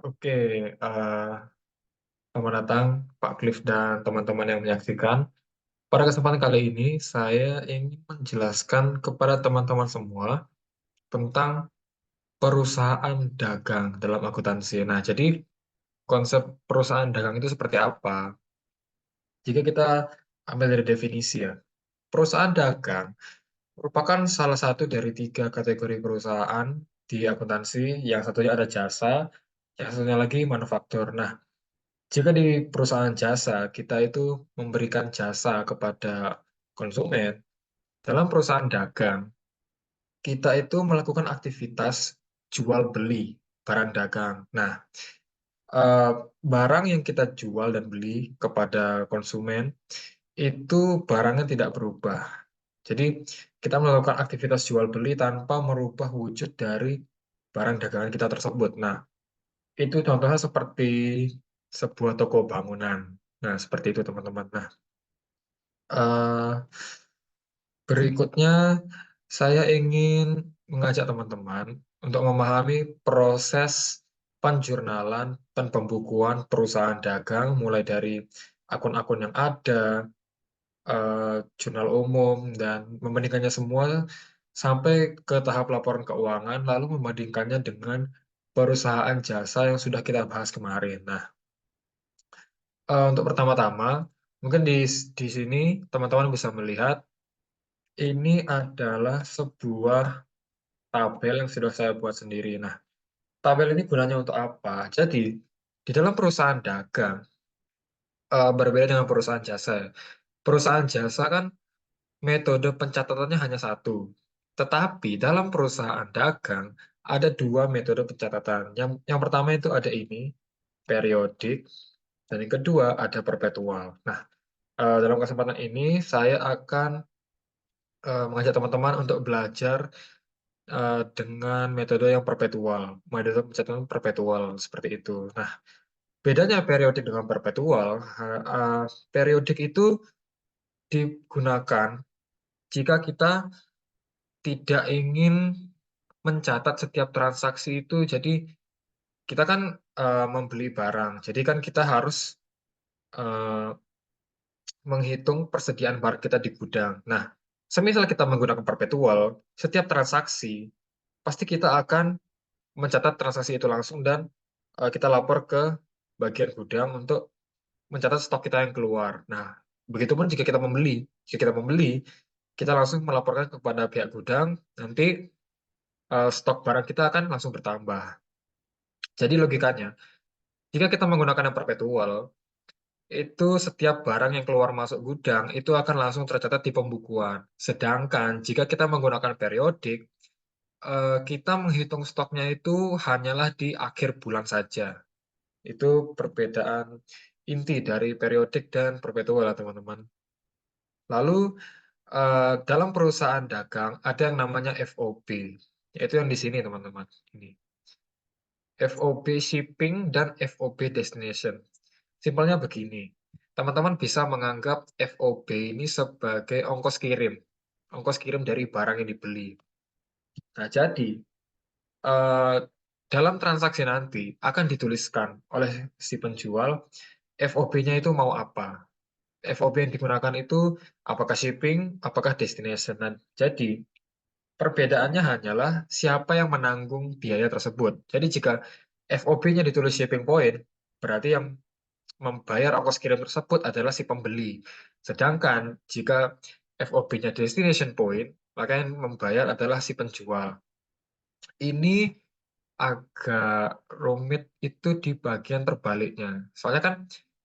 Oke, selamat datang Pak Cliff dan teman-teman yang menyaksikan. Pada kesempatan kali ini, saya ingin menjelaskan kepada teman-teman semua tentang perusahaan dagang dalam akuntansi. Nah, jadi konsep perusahaan dagang itu seperti apa? Jika kita ambil dari definisi ya, perusahaan dagang merupakan salah satu dari tiga kategori perusahaan di akuntansi. Yang satunya ada jasa, yang satunya lagi manufaktur. Nah, jika di perusahaan jasa, kita itu memberikan jasa kepada konsumen. Dalam perusahaan dagang, kita itu melakukan aktivitas jual beli barang dagang. Nah, eh, barang yang kita jual dan beli kepada konsumen itu barangnya tidak berubah. Jadi, kita melakukan aktivitas jual beli tanpa merubah wujud dari barang dagangan kita tersebut. Nah, itu contohnya seperti sebuah toko bangunan. Nah, seperti itu teman-teman. Nah, eh, berikutnya saya ingin mengajak teman-teman untuk memahami proses penjurnalan dan pembukuan perusahaan dagang mulai dari akun-akun yang ada, jurnal umum, dan membandingkannya semua sampai ke tahap laporan keuangan, lalu membandingkannya dengan perusahaan jasa yang sudah kita bahas kemarin. Nah, untuk pertama-tama, mungkin di sini teman-teman bisa melihat ini adalah sebuah tabel yang sudah saya buat sendiri. Nah, tabel ini gunanya untuk apa? Jadi, di dalam perusahaan dagang, berbeda dengan perusahaan jasa. Perusahaan jasa kan metode pencatatannya hanya satu. Tetapi dalam perusahaan dagang, ada dua metode pencatatan. Yang pertama itu ada ini, periodik, dan yang kedua ada perpetual. Nah, dalam kesempatan ini saya akan mengajak teman-teman untuk belajar dengan metode yang perpetual, metode pencatatan perpetual seperti itu. Nah, bedanya periodik dengan perpetual, periodik itu digunakan jika kita tidak ingin mencatat setiap transaksi itu. Jadi kita kan membeli barang, jadi kan kita harus eh, menghitung persediaan barang kita di gudang. Nah, semisal kita menggunakan perpetual, setiap transaksi pasti kita akan mencatat transaksi itu langsung dan kita lapor ke bagian gudang untuk mencatat stok kita yang keluar. Nah, begitupun jika kita membeli. Jika kita membeli, kita langsung melaporkan kepada pihak gudang, nanti stok barang kita akan langsung bertambah. Jadi logikanya, jika kita menggunakan yang perpetual, itu setiap barang yang keluar masuk gudang itu akan langsung tercatat di pembukuan. Sedangkan jika kita menggunakan periodik, kita menghitung stoknya itu hanyalah di akhir bulan saja. Itu perbedaan inti dari periodik dan perpetual, ya, teman-teman. Lalu, dalam perusahaan dagang ada yang namanya FOB, yaitu yang di sini, teman-teman. Ini. FOB shipping dan FOB destination. Simpelnya begini, teman-teman bisa menganggap FOB ini sebagai ongkos kirim dari barang yang dibeli. Nah, jadi eh, dalam transaksi nanti akan dituliskan oleh si penjual FOB-nya itu mau apa. FOB yang digunakan itu apakah shipping, apakah destination. Dan jadi perbedaannya hanyalah siapa yang menanggung biaya tersebut. Jadi jika FOB-nya ditulis shipping point, berarti yang membayar ongkos kirim tersebut adalah si pembeli. Sedangkan jika FOB-nya destination point, maka yang membayar adalah si penjual. Ini agak rumit itu di bagian terbaliknya. Soalnya kan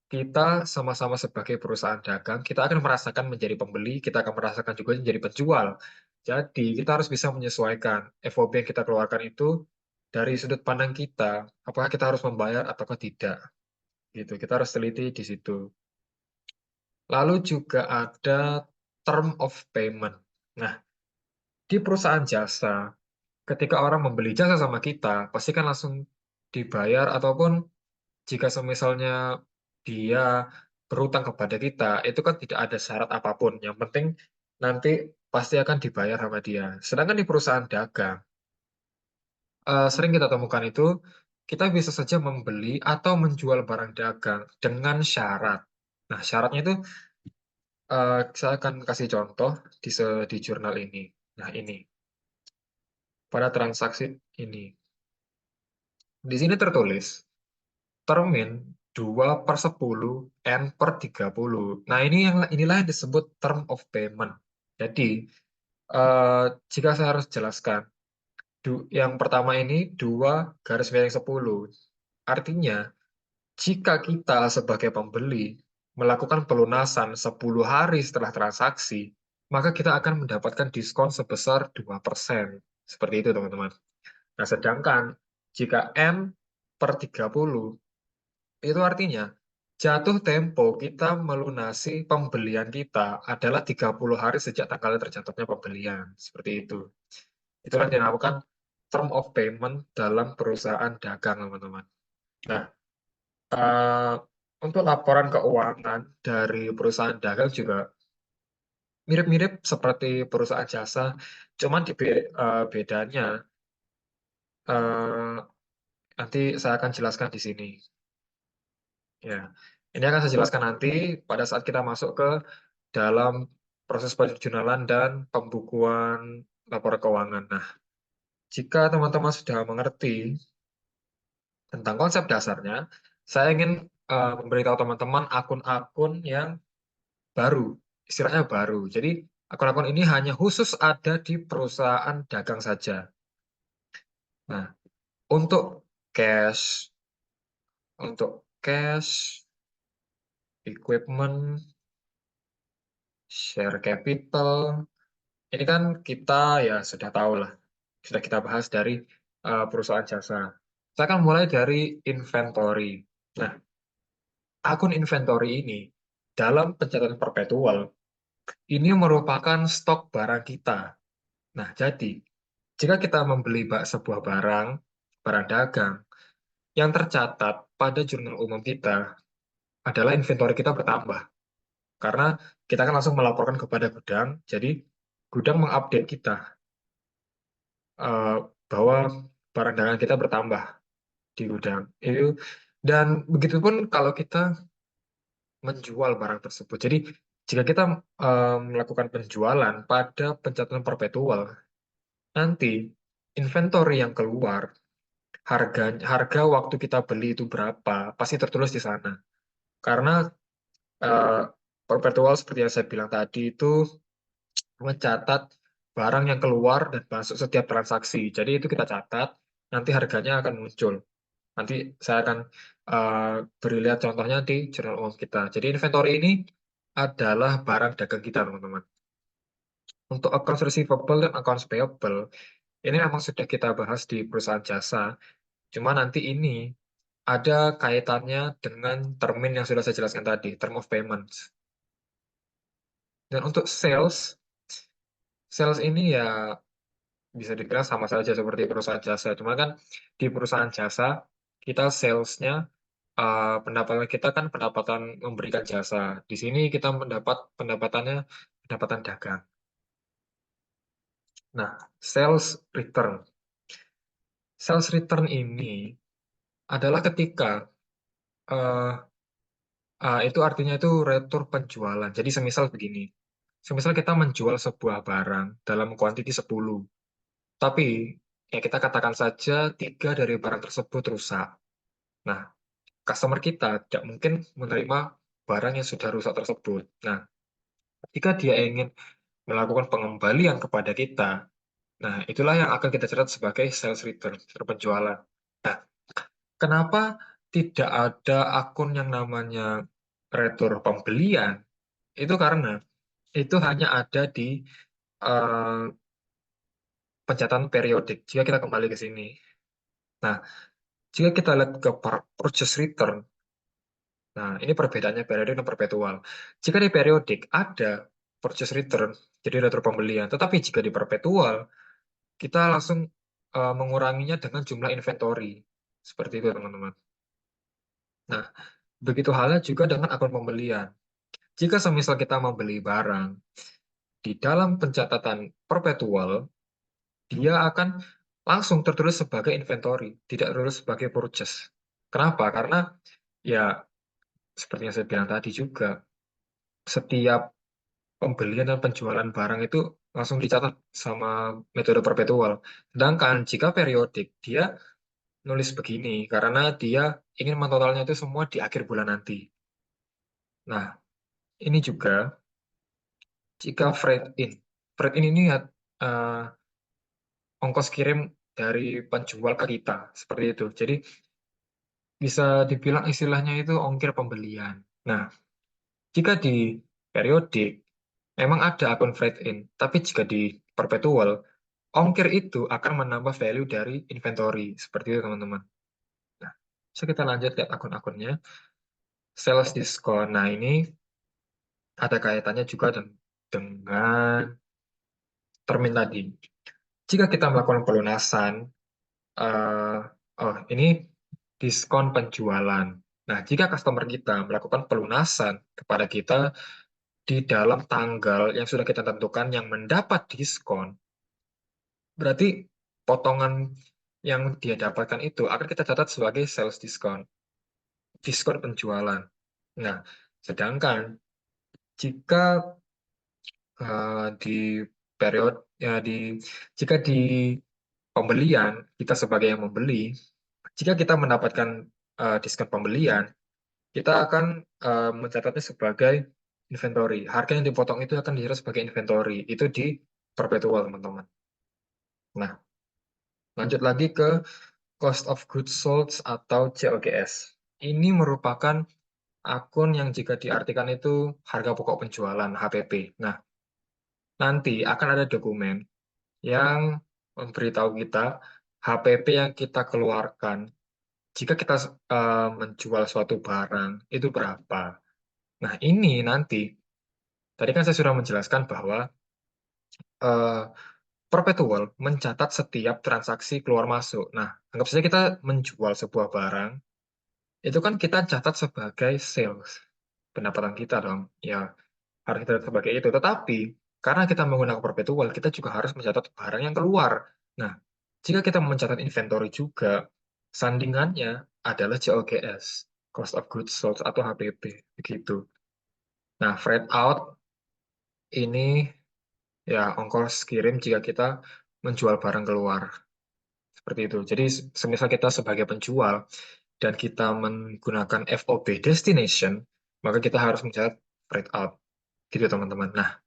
kita sama-sama sebagai perusahaan dagang, kita akan merasakan menjadi pembeli, kita akan merasakan juga menjadi penjual. Jadi kita harus bisa menyesuaikan FOB yang kita keluarkan itu dari sudut pandang kita, apakah kita harus membayar ataukah tidak. Gitu, kita harus teliti di situ. Lalu juga ada term of payment. Nah, di perusahaan jasa, ketika orang membeli jasa sama kita, pasti kan langsung dibayar, ataupun jika semisalnya dia berutang kepada kita, itu kan tidak ada syarat apapun. Yang penting nanti pasti akan dibayar sama dia. Sedangkan di perusahaan dagang, sering kita temukan itu kita bisa saja membeli atau menjual barang dagang dengan syarat. Nah, syaratnya itu saya akan kasih contoh di jurnal ini. Nah, ini pada transaksi ini. Di sini tertulis termin 2/10 N/30. Nah, inilah yang disebut term of payment. Jadi, jika saya harus jelaskan, yang pertama ini 2/10. Artinya, jika kita sebagai pembeli melakukan pelunasan 10 hari setelah transaksi, maka kita akan mendapatkan diskon sebesar 2%. Seperti itu, teman-teman. Nah, sedangkan jika N/30, itu artinya jatuh tempo kita melunasi pembelian kita adalah 30 hari sejak tanggal tercatatnya pembelian. Seperti itu. Itulah yang dinamakan term of payment dalam perusahaan dagang, teman-teman. Nah, eh, untuk laporan keuangan dari perusahaan dagang juga mirip-mirip seperti perusahaan jasa, cuman bedanya eh, nanti saya akan jelaskan di sini. Ya, ini akan saya jelaskan nanti pada saat kita masuk ke dalam proses penjurnalan dan pembukuan laporan keuangan. Nah, jika teman-teman sudah mengerti tentang konsep dasarnya, saya ingin memberitahu teman-teman akun-akun yang baru, istilahnya baru. Jadi, akun-akun ini hanya khusus ada di perusahaan dagang saja. Nah, untuk cash, untuk cash, equipment, share capital, ini kan kita ya sudah tahu lah, sudah kita bahas dari perusahaan jasa. Saya akan mulai dari inventory. Nah, akun inventory ini dalam pencatatan perpetual ini merupakan stok barang kita. Nah, jadi jika kita membeli sebuah barang dagang, yang tercatat pada jurnal umum kita adalah inventory kita bertambah. Karena kita kan langsung melaporkan kepada gudang, jadi gudang mengupdate kita eh, bahwa barang dagangan kita bertambah di gudang. Dan begitupun kalau kita menjual barang tersebut. Jadi jika kita melakukan penjualan pada pencatatan perpetual, nanti inventory yang keluar, harga waktu kita beli itu berapa, pasti tertulis di sana. Karena eh, perpetual seperti yang saya bilang tadi itu mencatat barang yang keluar dan masuk setiap transaksi. Jadi itu kita catat, nanti harganya akan muncul. Nanti saya akan eh, beri lihat contohnya di jurnal umum kita. Jadi inventory ini adalah barang dagang kita, teman-teman. Untuk accounts receivable dan accounts payable, ini memang sudah kita bahas di perusahaan jasa. Cuma nanti ini ada kaitannya dengan termin yang sudah saya jelaskan tadi, term of payments. Dan untuk sales ini ya bisa dibilang sama saja seperti perusahaan jasa. Cuma kan di perusahaan jasa, kita salesnya, pendapatan kita kan pendapatan memberikan jasa. Di sini kita mendapat pendapatan dagang. Nah, sales return. Sales return ini adalah ketika eh, itu artinya itu retur penjualan. Jadi semisal begini. Semisal kita menjual sebuah barang dalam kuantiti 10. Tapi ya kita katakan saja 3 dari barang tersebut rusak. Nah, customer kita tidak mungkin menerima barang yang sudah rusak tersebut. Nah, jika dia ingin melakukan pengembalian kepada kita, nah itulah yang akan kita catat sebagai sales return, penjualan. Nah, kenapa tidak ada akun yang namanya retur pembelian? Itu karena itu hanya ada di eh, pencatatan periodik. Jika kita kembali ke sini. Nah, jika kita lihat ke purchase return, nah ini perbedaannya periodik dan perpetual. Jika di periodik ada purchase return, jadi retur pembelian. Tetapi jika di perpetual, kita langsung menguranginya dengan jumlah inventory. Seperti itu, teman-teman. Nah, begitu halnya juga dengan akun pembelian. Jika semisal kita membeli barang di dalam pencatatan perpetual, dia akan langsung tertulis sebagai inventory, tidak tertulis sebagai purchase. Kenapa? Karena ya seperti yang saya bilang tadi juga, setiap pembelian dan penjualan barang itu langsung dicatat sama metode perpetual. Sedangkan jika periodik, dia nulis begini karena dia ingin mentotalnya itu semua di akhir bulan nanti. Nah, ini juga jika freight in ini ya eh, ongkos kirim dari penjual ke kita, seperti itu. Jadi bisa dibilang istilahnya itu ongkir pembelian. Nah, jika di periodik memang ada akun freight in, tapi jika di perpetual ongkir itu akan menambah value dari inventory. Seperti itu, teman-teman. Nah, so kita lanjut lihat akun-akunnya. Sales diskon. Nah, ini ada kaitannya juga dengan termin tadi. Jika kita melakukan pelunasan, eh, oh ini diskon penjualan. Nah, jika customer kita melakukan pelunasan kepada kita di dalam tanggal yang sudah kita tentukan yang mendapat diskon, berarti potongan yang dia dapatkan itu akan kita catat sebagai sales diskon, diskon penjualan. Nah, sedangkan jika di periode ya jika di pembelian kita sebagai yang membeli, jika kita mendapatkan diskon pembelian, kita akan mencatatnya sebagai inventory. Harga yang dipotong itu akan dicatat sebagai inventory. Itu di perpetual, teman-teman. Nah, lanjut lagi ke cost of goods sold atau COGS. Ini merupakan akun yang jika diartikan itu harga pokok penjualan HPP. Nah, nanti akan ada dokumen yang memberitahu kita HPP yang kita keluarkan jika kita menjual suatu barang itu berapa. Nah, ini nanti tadi kan saya sudah menjelaskan bahwa eh, perpetual mencatat setiap transaksi keluar masuk. Nah, anggap saja kita menjual sebuah barang, itu kan kita catat sebagai sales. Pendapatan kita dong. Ya, harus kita catat sebagai itu. Tetapi, karena kita menggunakan perpetual, kita juga harus mencatat barang yang keluar. Nah, jika kita mencatat inventory juga, sandingannya adalah COGS, Cost of Goods Sold atau HPP. Begitu. Nah, freight out ini ya ongkos kirim jika kita menjual barang keluar. Seperti itu. Jadi, semisal kita sebagai penjual dan kita menggunakan FOB destination, maka kita harus mencatat freight out. Gitu, teman-teman. Nah,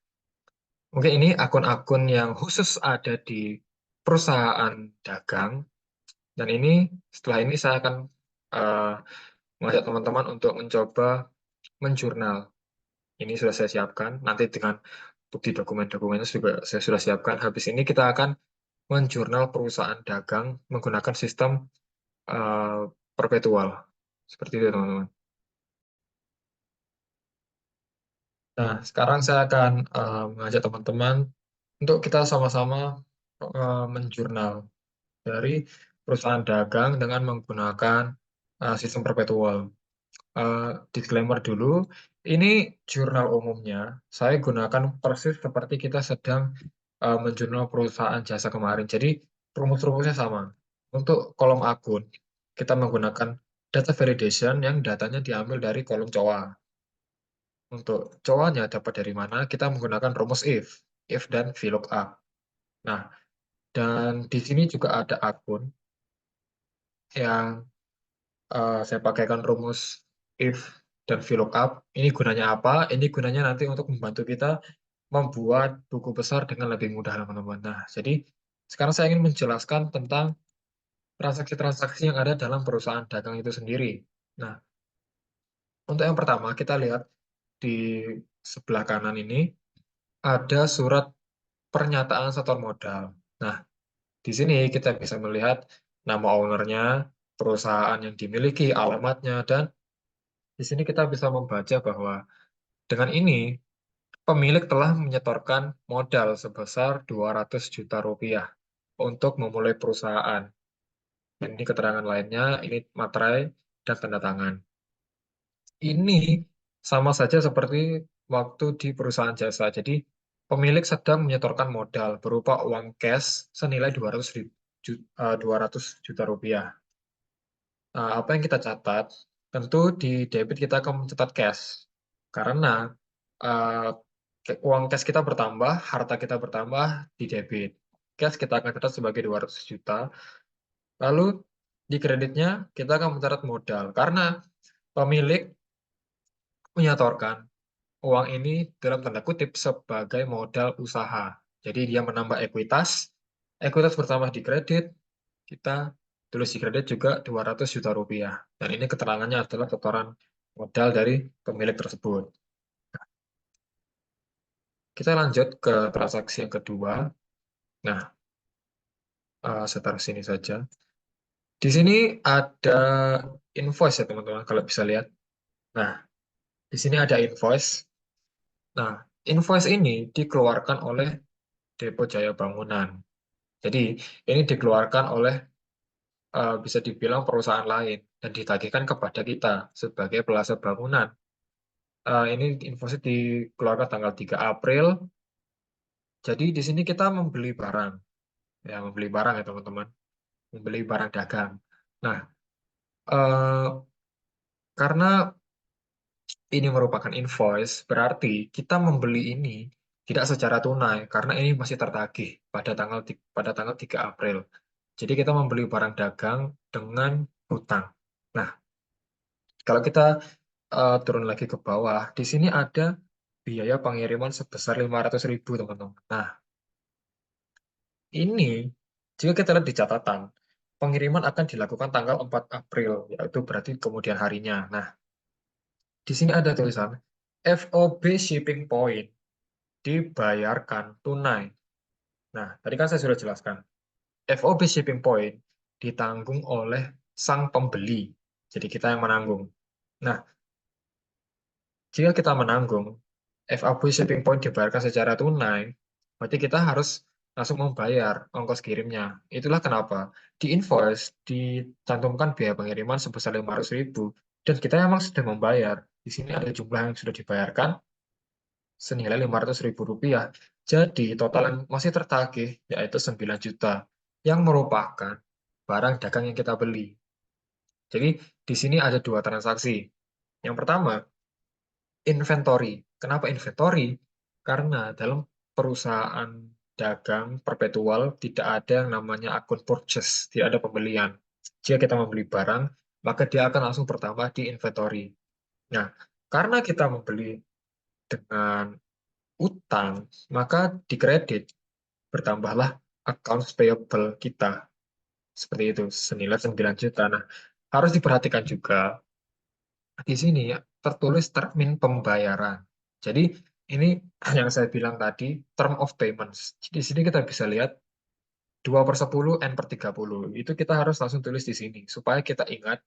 mungkin ini akun-akun yang khusus ada di perusahaan dagang. Dan ini, setelah ini saya akan eh, mengajak teman-teman untuk mencoba menjurnal. Ini sudah saya siapkan. Nanti dengan bukti dokumen-dokumennya juga saya sudah siapkan. Habis ini kita akan menjurnal perusahaan dagang menggunakan sistem eh, perpetual. Seperti itu, teman-teman. Nah, sekarang saya akan mengajak teman-teman untuk kita sama-sama menjurnal dari perusahaan dagang dengan menggunakan sistem perpetual. Eh, Disclaimer dulu, ini jurnal umumnya. Saya gunakan persis seperti kita sedang menjurnal perusahaan jasa kemarin. Jadi, rumus-rumusnya sama. Untuk kolom akun, kita menggunakan data validation yang datanya diambil dari kolom COA. Untuk COA-nya dapat dari mana? Kita menggunakan rumus if dan VLOOKUP. Nah, dan di sini juga ada akun yang saya pakaikan rumus if dan VLOOKUP. Ini gunanya apa? Ini gunanya nanti untuk membantu kita membuat buku besar dengan lebih mudah, teman-teman. Nah, jadi sekarang saya ingin menjelaskan tentang transaksi-transaksi yang ada dalam perusahaan dagang itu sendiri. Nah, untuk yang pertama, kita lihat di sebelah kanan ini ada surat pernyataan setor modal. Nah, di sini kita bisa melihat nama ownernya, perusahaan yang dimiliki, alamatnya, dan di sini kita bisa membaca bahwa dengan ini pemilik telah menyetorkan modal sebesar 200 juta rupiah untuk memulai perusahaan. Dan ini keterangan lainnya, ini materai dan tanda tangan. Ini sama saja seperti waktu di perusahaan jasa. Jadi pemilik sedang menyetorkan modal berupa uang cash senilai 200 ribu. 200 juta rupiah. Apa yang kita catat? Tentu di debit kita akan mencatat cash. Karena uh, uang cash kita bertambah, harta kita bertambah di debit. Cash kita akan catat sebagai 200 juta. Lalu di kreditnya kita akan mencatat modal. Karena pemilik menyetorkan uang ini dalam tanda kutip sebagai modal usaha. Jadi dia menambah ekuitas, ekuitas bertambah di kredit, kita tulis di kredit juga 200 juta rupiah. Dan ini keterangannya adalah setoran modal dari pemilik tersebut. Kita lanjut ke transaksi yang kedua. Nah, saya taruh sini saja. Di sini ada invoice ya teman-teman, kalau bisa lihat. Nah, di sini ada invoice. Nah, invoice ini dikeluarkan oleh Depo Jaya Bangunan. Jadi, ini dikeluarkan oleh bisa dibilang perusahaan lain dan ditagihkan kepada kita sebagai pelasa bangunan. Ini invoice dikeluarkan tanggal 3 April. Jadi di sini kita membeli barang, ya membeli barang ya teman-teman, membeli barang dagang. Nah, eh, karena ini merupakan invoice, berarti kita membeli ini tidak secara tunai karena ini masih tertagih pada tanggal 3 April. Jadi kita membeli barang dagang dengan hutang. Nah, kalau kita turun lagi ke bawah, di sini ada biaya pengiriman sebesar 500.000, teman-teman. Nah, ini jika kita lihat di catatan, pengiriman akan dilakukan tanggal 4 April, yaitu berarti kemudian harinya. Nah, di sini ada tulisan FOB shipping point dibayarkan tunai. Nah, tadi kan saya sudah jelaskan. FOB shipping point ditanggung oleh sang pembeli. Jadi kita yang menanggung. Nah, jika kita menanggung, FOB shipping point dibayarkan secara tunai, berarti kita harus langsung membayar ongkos kirimnya. Itulah kenapa di invoice dicantumkan biaya pengiriman sebesar 500.000 dan kita memang sudah membayar. Di sini ada jumlah yang sudah dibayarkan senilai 500.000 rupiah. Jadi total yang masih tertagih yaitu 9 juta yang merupakan barang dagang yang kita beli. Jadi di sini ada dua transaksi. Yang pertama, inventory. Kenapa inventory? Karena dalam perusahaan dagang perpetual tidak ada yang namanya akun purchase, tidak ada pembelian. Jika kita membeli barang, maka dia akan langsung bertambah di inventory. Nah, karena kita membeli dengan utang, maka di kredit bertambahlah accounts payable kita. Seperti itu, senilai 9 juta. Nah, harus diperhatikan juga di sini ya, tertulis termin pembayaran. Jadi ini yang saya bilang tadi, term of payments. Di sini kita bisa lihat 2/10 N/30. Itu kita harus langsung tulis di sini, supaya kita ingat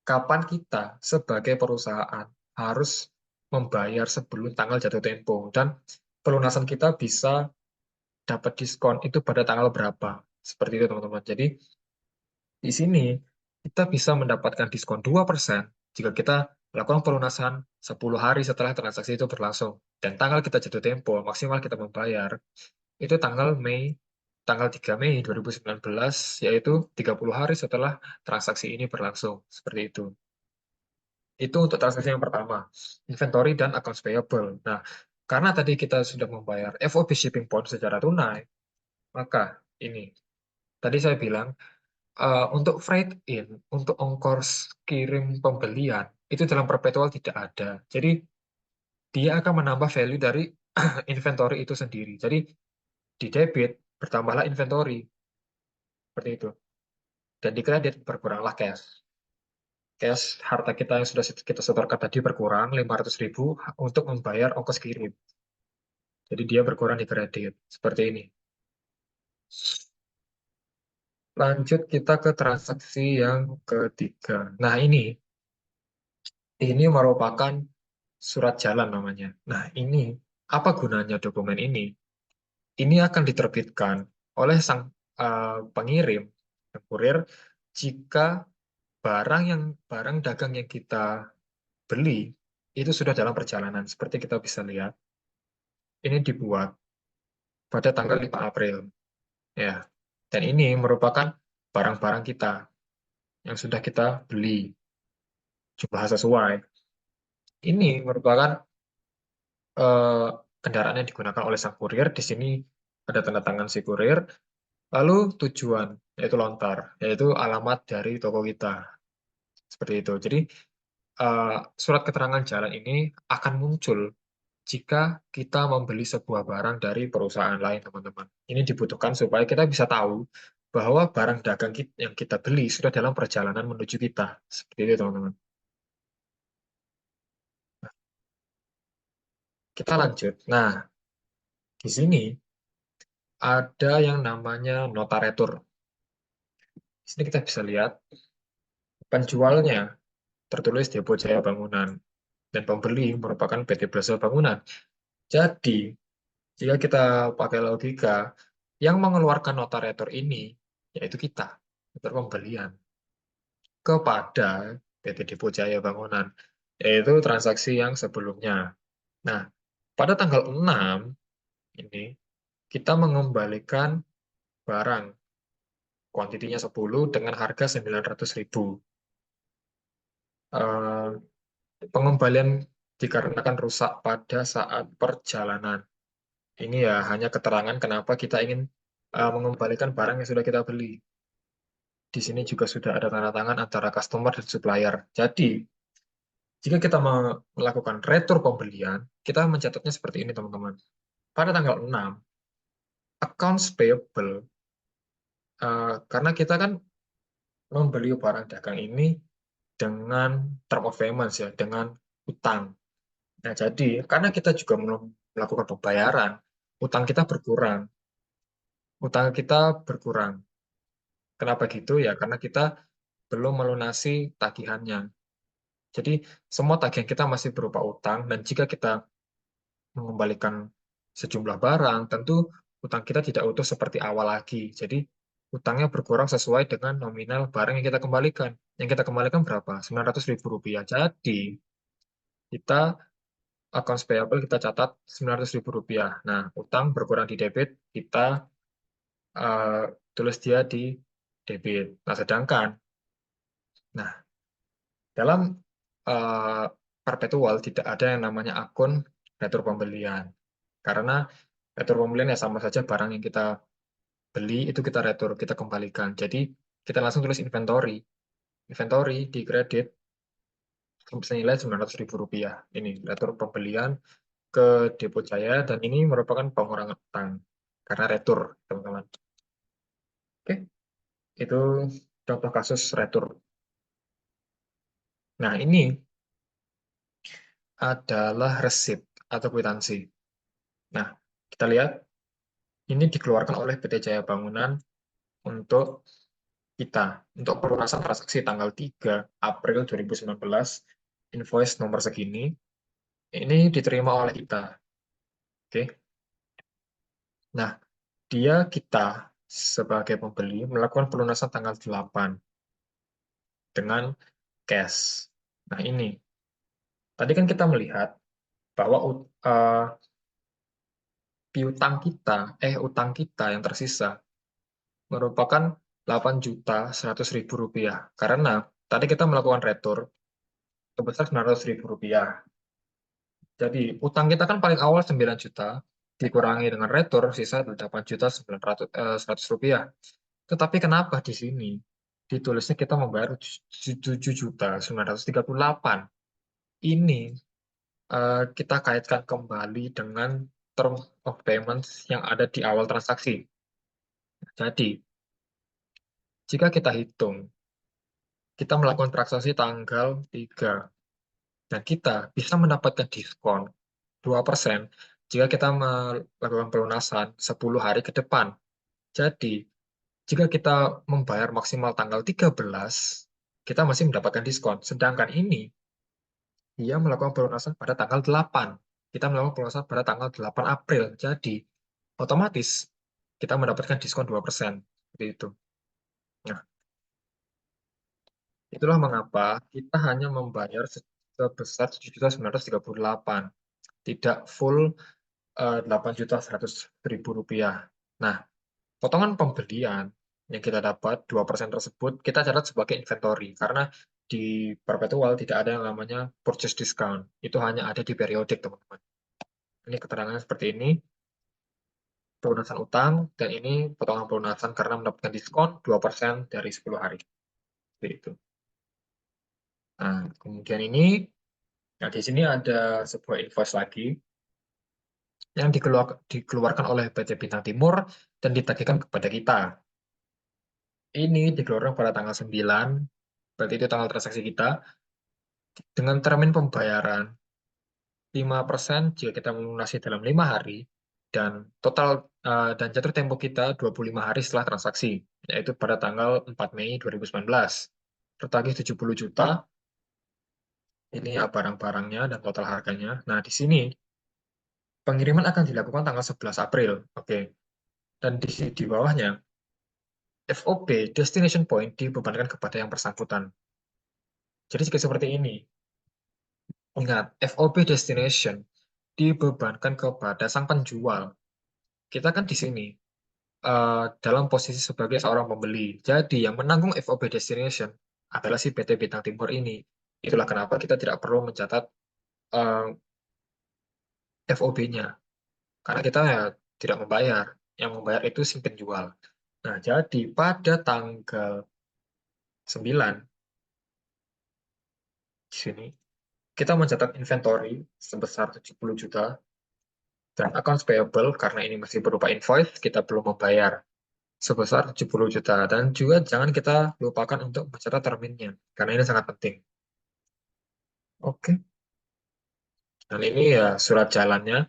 kapan kita sebagai perusahaan harus membayar sebelum tanggal jatuh tempo. Dan pelunasan kita bisa dapat diskon itu pada tanggal berapa. Seperti itu teman-teman. Jadi di sini kita bisa mendapatkan diskon 2% jika kita lakukan pelunasan 10 hari setelah transaksi itu berlangsung. Dan tanggal kita jatuh tempo, maksimal kita membayar, itu tanggal 3 Mei 2019, yaitu 30 hari setelah transaksi ini berlangsung. Seperti itu. Itu untuk transaksi yang pertama, inventory dan accounts payable. Nah, karena tadi kita sudah membayar FOB shipping point secara tunai, maka ini, tadi saya bilang, untuk freight in, untuk ongkos kirim pembelian, itu dalam perpetual tidak ada. Jadi dia akan menambah value dari inventory itu sendiri. Jadi di debit bertambahlah inventory, seperti itu. Dan di kredit berkuranglah cash. Cash harta kita yang sudah kita setorkan tadi berkurang 500.000 untuk membayar ongkos kirim. Jadi dia berkurang di kredit. Seperti ini. Lanjut kita ke transaksi yang ketiga. Nah ini merupakan surat jalan namanya. Nah, ini apa gunanya dokumen ini? Ini akan diterbitkan oleh sang pengirim, yang kurir, jika barang dagang yang kita beli itu sudah dalam perjalanan. Seperti kita bisa lihat, ini dibuat pada tanggal 5 April. Ya. Dan ini merupakan barang-barang kita yang sudah kita beli, jumlah sesuai. Ini merupakan eh, kendaraan yang digunakan oleh sang kurir. Di sini ada tanda tangan si kurir. Lalu tujuan, yaitu lontar, yaitu alamat dari toko kita. Seperti itu. Jadi eh, surat keterangan jalan ini akan muncul jika kita membeli sebuah barang dari perusahaan lain, teman-teman. Ini dibutuhkan supaya kita bisa tahu bahwa barang dagang yang kita beli sudah dalam perjalanan menuju kita. Seperti itu, teman-teman. Kita lanjut. Nah, di sini ada yang namanya nota retur. Di sini kita bisa lihat penjualnya tertulis Depo Jaya Bangunan dan pembeli merupakan PT Plaza Bangunan. Jadi, jika kita pakai logika, yang mengeluarkan nota retur ini yaitu kita, retur pembelian kepada PT Depo Jaya Bangunan, yaitu transaksi yang sebelumnya. Nah, pada tanggal 6 ini kita mengembalikan barang kuantitinya 10 dengan harga 900.000. Eh, Pengembalian dikarenakan rusak pada saat perjalanan. Ini ya hanya keterangan kenapa kita ingin mengembalikan barang yang sudah kita beli. Di sini juga sudah ada tanda tangan antara customer dan supplier. Jadi, jika kita melakukan retur pembelian, kita mencatatnya seperti ini, teman-teman. Pada tanggal 6, accounts payable, karena kita kan membeli barang dagang ini dengan term of payments ya, dengan utang. Nah, jadi karena kita juga belum melakukan pembayaran, utang kita berkurang. Utang kita berkurang. Kenapa gitu ya? Karena kita belum melunasi tagihannya. Jadi semua tagihan kita masih berupa utang dan jika kita mengembalikan sejumlah barang, tentu utang kita tidak utuh seperti awal lagi. Jadi utangnya berkurang sesuai dengan nominal barang yang kita kembalikan. Yang kita kembalikan berapa? 900.000 rupiah. Jadi kita accounts payable kita catat 900.000 rupiah. Nah, utang berkurang di debit, kita eh, tulis dia di debit. Nah, sedangkan, nah dalam eh, perpetual tidak ada yang namanya akun retur pembelian. Karena retur pembelian ya sama saja barang yang kita beli itu kita retur, kita kembalikan. Jadi kita langsung tulis inventory. Inventory di kredit senilai 900.000 rupiah. Ini retur pembelian ke Depo Jaya dan ini merupakan pengurangan utang karena retur, teman-teman. Oke, itu contoh kasus retur. Nah, ini adalah resit atau kwitansi. Nah, kita lihat ini dikeluarkan oleh PT Jaya Bangunan untuk kita, untuk pelunasan transaksi tanggal 3 April 2019, invoice nomor segini, ini diterima oleh kita. Oke. Nah, kita sebagai pembeli melakukan pelunasan tanggal 8 dengan cash. Nah, ini. Tadi kan kita melihat bahwa utang kita yang tersisa merupakan 8.100.000 rupiah. Karena tadi kita melakukan retur sebesar 900.000 rupiah. Jadi utang kita kan paling awal 9 juta, dikurangi dengan retur, sisa 8.900.100 rupiah. Tetapi kenapa di sini ditulisnya kita membayar 7.938? Ini kita kaitkan kembali dengan term of payments yang ada di awal transaksi. Jadi, jika kita hitung, kita melakukan transaksi tanggal 3, dan kita bisa mendapatkan diskon 2% jika kita melakukan pelunasan 10 hari ke depan. Jadi, jika kita membayar maksimal tanggal 13, kita masih mendapatkan diskon. Sedangkan ini, dia melakukan pelunasan pada tanggal 8. Kita melakukan pelunasan pada tanggal 8 April. Jadi, otomatis kita mendapatkan diskon 2%. Seperti itu. Nah, itulah mengapa kita hanya membayar sebesar 7.938, tidak full 8.100.000 rupiah. Nah, potongan pembelian yang kita dapat 2% tersebut kita catat sebagai inventory karena di perpetual tidak ada yang namanya purchase discount. Itu hanya ada di periodik, teman-teman. Ini keterangannya seperti ini, pelunasan utang, dan ini potongan pelunasan karena mendapatkan diskon 2% dari 10 hari. Seperti itu. Nah, kemudian ini, nah di sini ada sebuah invoice lagi yang dikeluarkan oleh PT Bintang Timur dan ditagihkan kepada kita. Ini dikeluarkan pada tanggal 9, berarti itu tanggal transaksi kita, dengan termin pembayaran 5% jika kita melunasi dalam 5 hari, dan total dan jatuh tempo kita 25 hari setelah transaksi, yaitu pada tanggal 4 Mei 2019. Tertagih 70 juta, ini ya barang-barangnya dan total harganya. Nah, di sini pengiriman akan dilakukan tanggal 11 April. Oke. Dan di bawahnya, FOB destination point dibebankan kepada yang bersangkutan. Jadi jika seperti ini, ingat, FOB destination dibebankan kepada sang penjual. Kita kan di sini dalam posisi sebagai seorang pembeli. Jadi yang menanggung FOB destination adalah si PT Bintang Timur ini. Itulah kenapa kita tidak perlu mencatat FOB-nya. Karena kita ya tidak membayar. Yang membayar itu si penjual. Nah, jadi pada tanggal 9 di sini, kita mencatat inventory sebesar 70 juta dan accounts payable karena ini masih berupa invoice, kita belum membayar sebesar 70 juta. Dan juga jangan kita lupakan untuk mencatat terminnya, karena ini sangat penting. Oke, dan ini ya surat jalannya,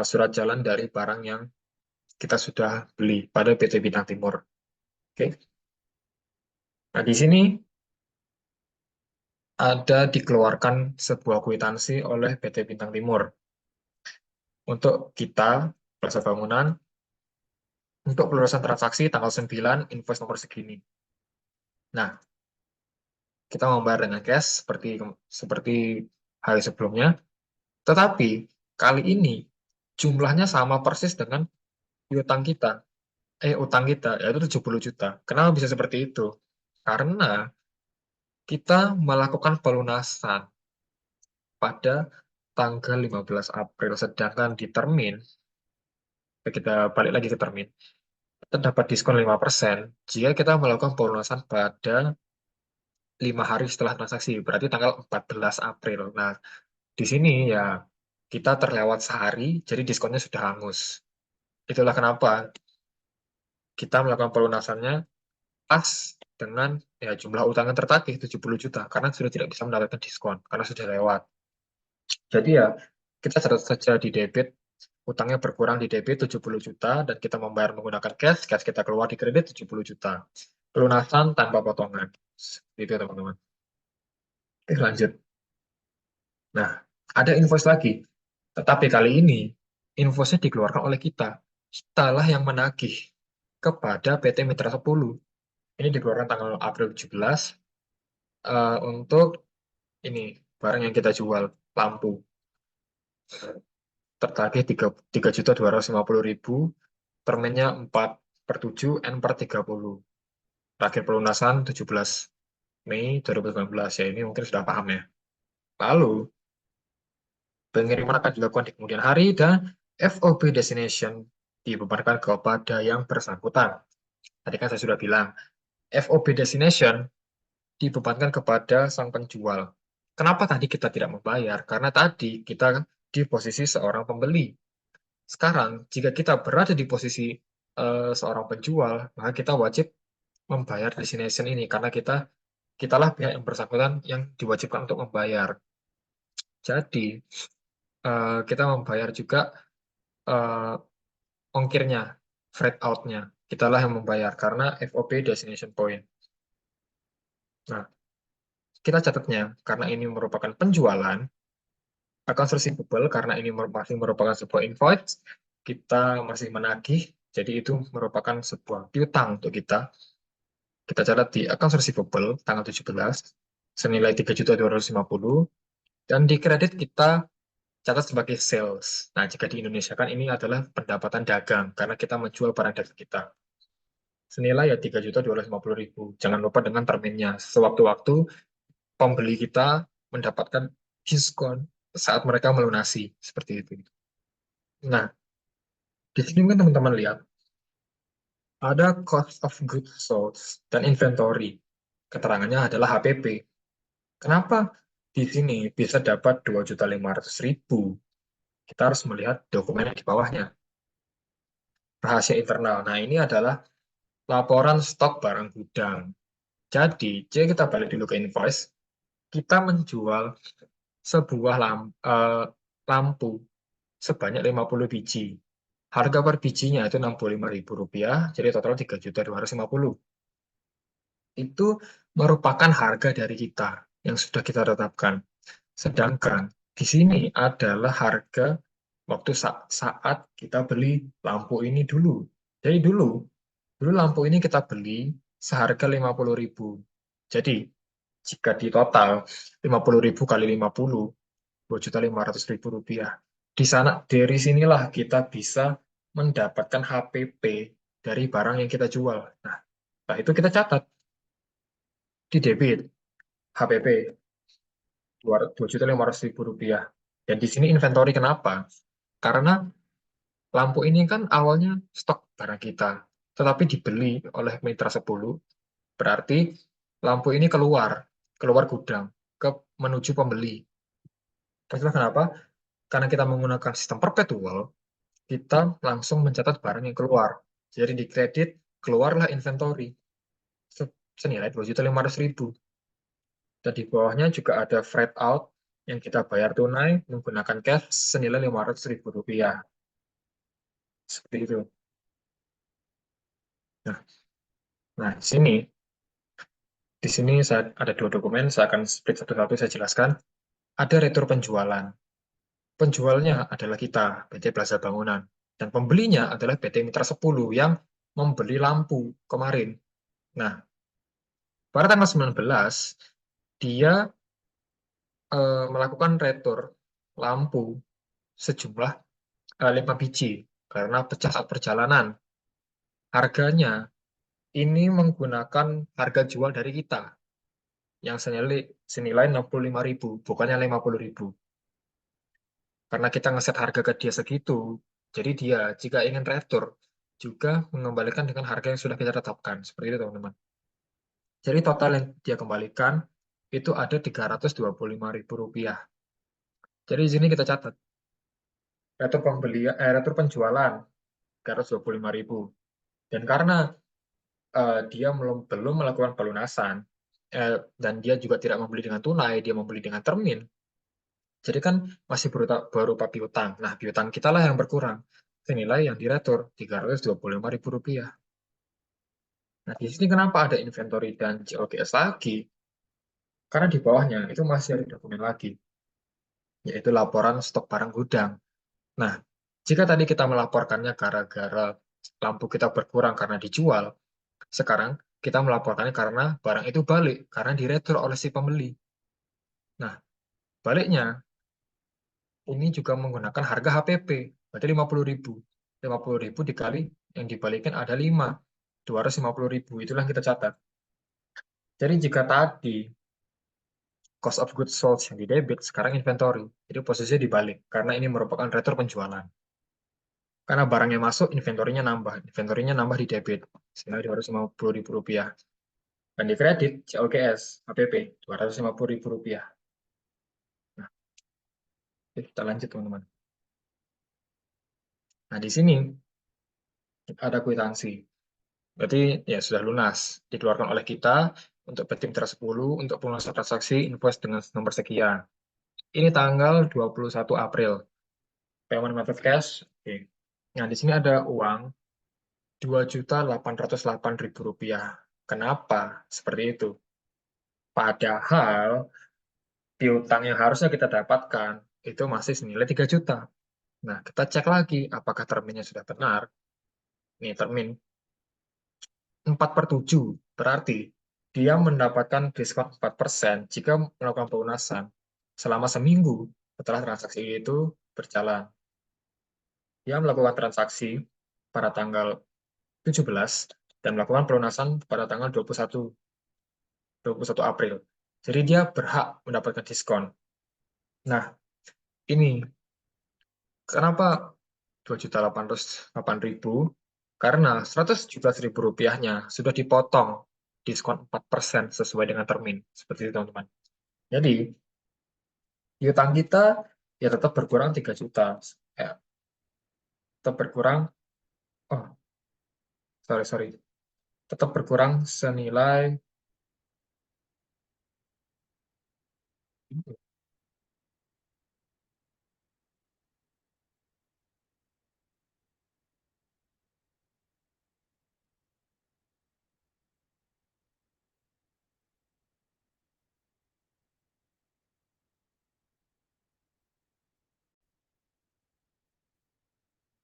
surat jalan dari barang yang kita sudah beli pada PT Bintang Timur. Oke, nah di sini ada dikeluarkan sebuah kwitansi oleh PT Bintang Timur untuk kita, Plaza Bangunan, untuk pelunasan transaksi tanggal 9, invoice nomor segini. Nah, kita membayar dengan cash seperti hari sebelumnya, tetapi kali ini jumlahnya sama persis dengan utang kita, yaitu 70 juta. Kenapa bisa seperti itu? Karena kita melakukan pelunasan pada tanggal 15 April, sedangkan di termin, kita balik lagi ke termin, kita dapat diskon 5% jika kita melakukan pelunasan pada 5 hari setelah transaksi, berarti tanggal 14 April. Nah, di sini ya kita terlewat sehari, jadi diskonnya sudah hangus. Itulah kenapa kita melakukan pelunasannya pas dengan ya jumlah utang yang tertagih 70 juta, karena sudah tidak bisa mendapatkan diskon, karena sudah lewat. Jadi ya, kita catat saja di debit, utangnya berkurang di debit 70 juta, dan kita membayar menggunakan cash, cash kita keluar di kredit 70 juta. Pelunasan tanpa potongan. Itu teman-teman. Oke, lanjut. Nah, ada invoice lagi. Tetapi kali ini, invoice-nya dikeluarkan oleh kita. Kitalah yang menagih kepada PT Mitra 10. Ini dikeluarkan tanggal April 17 untuk ini barang yang kita jual, lampu. Tertagih 3.250.000, terminnya 4/7, N/30. Terakhir pelunasan 17 Mei 2019, ya ini mungkin sudah paham ya. Lalu, pengiriman akan dilakukan di kemudian hari dan FOB destination dibebankan kepada yang bersangkutan. Tadi kan saya sudah bilang, FOB destination dibebankan kepada sang penjual. Kenapa tadi kita tidak membayar? Karena tadi kita di posisi seorang pembeli. Sekarang, jika kita berada di posisi seorang penjual, maka kita wajib membayar destination ini karena kitalah pihak yang bersangkutan yang diwajibkan untuk membayar. Jadi, kita membayar juga eh, ongkirnya, freight out-nya. Kitalah yang membayar karena FOB destination point. Nah, kita catatnya karena ini merupakan penjualan, accounts receivable karena ini masih merupakan sebuah invoice, kita masih menagih, jadi itu merupakan sebuah piutang untuk kita. Kita catat di accounts receivable tanggal 17 senilai 3.250, dan di kredit kita catat sebagai sales. Nah, jika di Indonesia kan ini adalah pendapatan dagang karena kita menjual barang dagang kita. senilai ya 3.250.000. Jangan lupa dengan terminnya. Sewaktu-waktu pembeli kita mendapatkan diskon saat mereka melunasi seperti itu. Nah, di sini kan teman-teman lihat ada cost of goods sold dan inventory. Keterangannya adalah HPP. Kenapa di sini bisa dapat 2.500.000? Kita harus melihat dokumen di bawahnya. Rahasia internal. Nah, ini adalah laporan stok barang gudang. Jadi, jika kita balik dulu ke invoice, kita menjual sebuah lampu sebanyak 50 biji. Harga per bijinya itu Rp65.000, jadi total 3.250.000. Itu merupakan harga dari kita yang sudah kita tetapkan. Sedangkan di sini adalah harga waktu saat kita beli lampu ini dulu. Jadi dulu lampu ini kita beli seharga 50.000. Jadi jika di total 50.000 kali 50, Rp2.500.000. Dari sinilah kita bisa mendapatkan HPP dari barang yang kita jual. Nah, setelah itu kita catat di debit HPP Rp2.500.000. Dan di sini inventory kenapa? Karena lampu ini kan awalnya stok barang kita, tetapi dibeli oleh Mitra 10, berarti lampu ini keluar gudang ke menuju pembeli. Itulah kenapa? Karena kita menggunakan sistem perpetual, kita langsung mencatat barang yang keluar. Jadi di kredit, keluarlah inventory senilai 2.500.000. Dan di bawahnya juga ada freight out yang kita bayar tunai menggunakan cash senilai Rp500.000. Seperti itu. Nah, nah di sini saya ada dua dokumen, saya akan split satu-satu saya jelaskan. Ada retur penjualan. Penjualnya adalah kita, PT Plaza Bangunan. Dan pembelinya adalah PT Mitra 10 yang membeli lampu kemarin. Nah, pada tanggal 19, dia melakukan retur lampu sejumlah 5 biji karena pecah saat perjalanan. Harganya ini menggunakan harga jual dari kita yang senilai 65.000, bukannya 50.000. Karena kita ngeset harga ke dia segitu, jadi dia jika ingin retur juga mengembalikan dengan harga yang sudah kita tetapkan. Seperti itu, teman-teman. Jadi total yang dia kembalikan itu ada Rp325.000. Jadi di sini kita catat retur penjualan 325.000. Dan karena dia belum melakukan pelunasan dan dia juga tidak membeli dengan tunai, dia membeli dengan termin. Jadi kan masih berupa piutang. Nah, piutang kita lah yang berkurang. Senilai yang diretur Rp325.000. Nah, di sini kenapa ada inventory dan COGS lagi? Karena di bawahnya itu masih ada dokumen lagi, yaitu laporan stok barang gudang. Nah, jika tadi kita melaporkannya gara-gara lampu kita berkurang karena dijual, sekarang kita melaporkannya karena barang itu balik, karena diretur oleh si pembeli. Nah, baliknya, ini juga menggunakan harga HPP, berarti 50.000. 50.000 dikali yang dibalikin ada 5, 250.000, itulah yang kita catat. Jadi jika tadi cost of goods sold yang di debit, sekarang inventory. Jadi posisinya dibalik, karena ini merupakan retur penjualan. Karena barangnya masuk, inventorinya nambah. Inventorinya nambah di debit, senilai Rp250.000. Dan di kredit, COGS, HPP, Rp250.000. Nah, kita lanjut, teman-teman. Nah, di sini ada kwitansi. Berarti ya sudah lunas. Dikeluarkan oleh kita untuk PT Mitra 10 untuk pelunasan transaksi invoice dengan nomor sekian. Ini tanggal 21 April. Payment method cash. Oke. Nah, di sini ada uang Rp2.808.000. Kenapa seperti itu? Padahal piutang yang harusnya kita dapatkan itu masih senilai 3 juta. Nah, kita cek lagi apakah terminnya sudah benar. Nih, termin 4/7. Berarti dia mendapatkan diskon 4% jika melakukan pelunasan selama seminggu setelah transaksi itu berjalan. Dia melakukan transaksi pada tanggal 17. dan melakukan pelunasan pada tanggal 21 April. Jadi dia berhak mendapatkan diskon. Nah, ini kenapa 2.808.000? Karena 117.000 rupiahnya sudah dipotong diskon 4% sesuai dengan termin. Seperti itu, teman-teman. Jadi, piutang kita ya tetap berkurang 3 juta. Ya, tetap berkurang, oh, sorry. Tetap berkurang senilai,